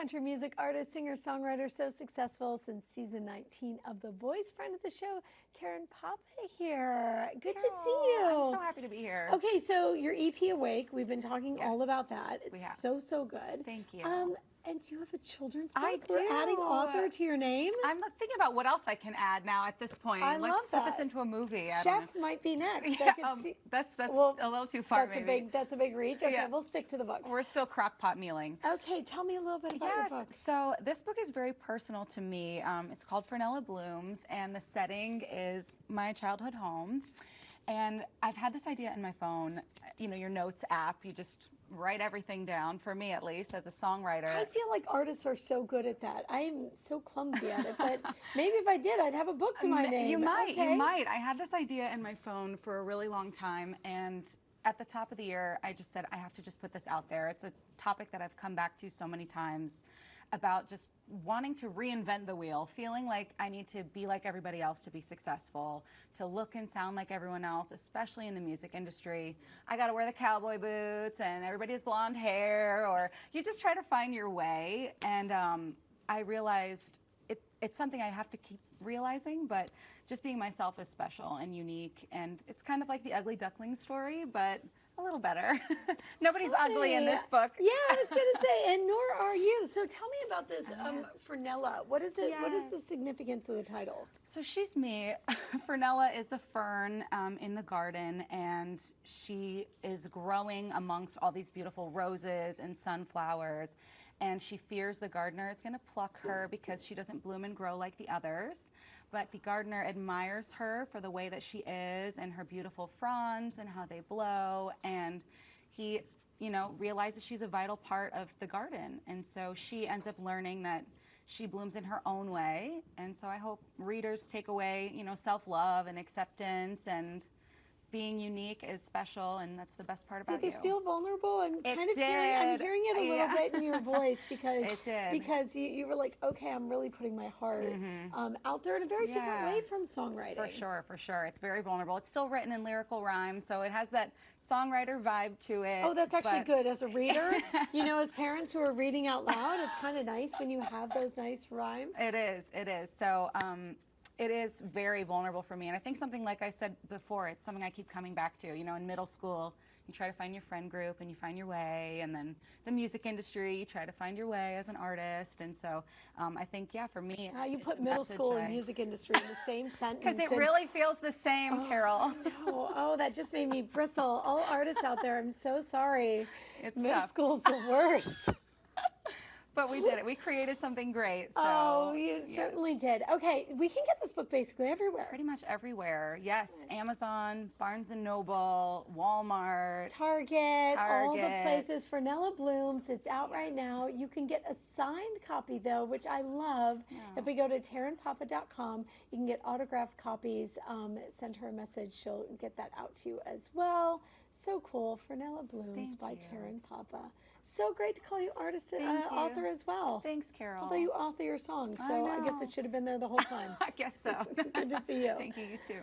country music artist, singer, songwriter, so successful since season 19 of The Voice. Friend of the show, Taryn Papa here. Good to see you. I'm so happy to be here. Okay, so your EP Awake, we've been talking all about that. It's so good. Thank you. And you have a children's book? I do. We're adding author to your name? I'm thinking about what else I can add now at this point. I love Let's that. put this into a movie. Chef might be next. Yeah, I could see. that's Well, a little too far, maybe. That's a big reach. Okay, Yeah. we'll stick to the books. We're still crock pot mealing. Okay, tell me a little bit about your book. So this book is very personal to me. It's called Fernella Blooms, and the setting is my childhood home. And I've had this idea in my phone, you know, your notes app, you just write everything down, for me at least, as a songwriter. I feel like artists are so good at that. I am so clumsy at it, but maybe if I did, I'd have a book to my name. You might. I had this idea in my phone for a really long time, and at the top of the year, I just said, I have to just put this out there. It's a topic that I've come back to so many times, about just wanting to reinvent the wheel, feeling like I need to be like everybody else to be successful, to look and sound like everyone else, especially in the music industry. I got to wear the cowboy boots and everybody has blonde hair, or you just try to find your way. And I realized it's something I have to keep realizing, but just being myself is special and unique. And it's kind of like the ugly duckling story, but a little better. Nobody's ugly in this book. Yeah, I was going to say, and nor are you. So tell me about this Fernella. What is it? Yes. What is the significance of the title? So she's me. Fernella is the fern in the garden, and she is growing amongst all these beautiful roses and sunflowers. And she fears the gardener is going to pluck her because she doesn't bloom and grow like the others. But the gardener admires her for the way that she is and her beautiful fronds and how they blow. And he, you know, realizes she's a vital part of the garden. And so she ends up learning that she blooms in her own way. And so I hope readers take away, you know, self-love and acceptance, and being unique is special, and that's the best part about you. Did this feel vulnerable? I'm It kind of did. I'm hearing it a little bit in your voice because It did. because you were like, okay, I'm really putting my heart out there in a very different way from songwriting. For sure. It's very vulnerable. It's still written in lyrical rhyme, so it has that songwriter vibe to it. Oh, that's actually good as a reader. You know, as parents who are reading out loud, it's kind of nice when you have those nice rhymes. It is. So it is very vulnerable for me. And I think something, like I said before, it's something I keep coming back to. You know, in middle school, you try to find your friend group and you find your way. And then the music industry, you try to find your way as an artist. And so I think, yeah, for me, you put middle school and music industry in the same sentence. Because it really feels the same, Carol. No. Oh, that just made me bristle. All artists out there, I'm so sorry. It's middle tough. school's the worst. But we did it. We created something great. So, oh, you certainly did. Okay, we can get this book basically everywhere. Pretty much everywhere. Yes, Amazon, Barnes & Noble, Walmart, Target, all the places. Fernella Blooms. It's out right now. You can get a signed copy, though, which I love. Yeah. If we go to TarynPapa.com, you can get autographed copies. Send her a message. She'll get that out to you as well. So cool. Fernella Blooms by Taryn Papa. So great to call you artist author as well. Thanks, Carol. Although you author your songs, so I guess it should have been there the whole time. I guess so. Good to see you. Thank you. You too.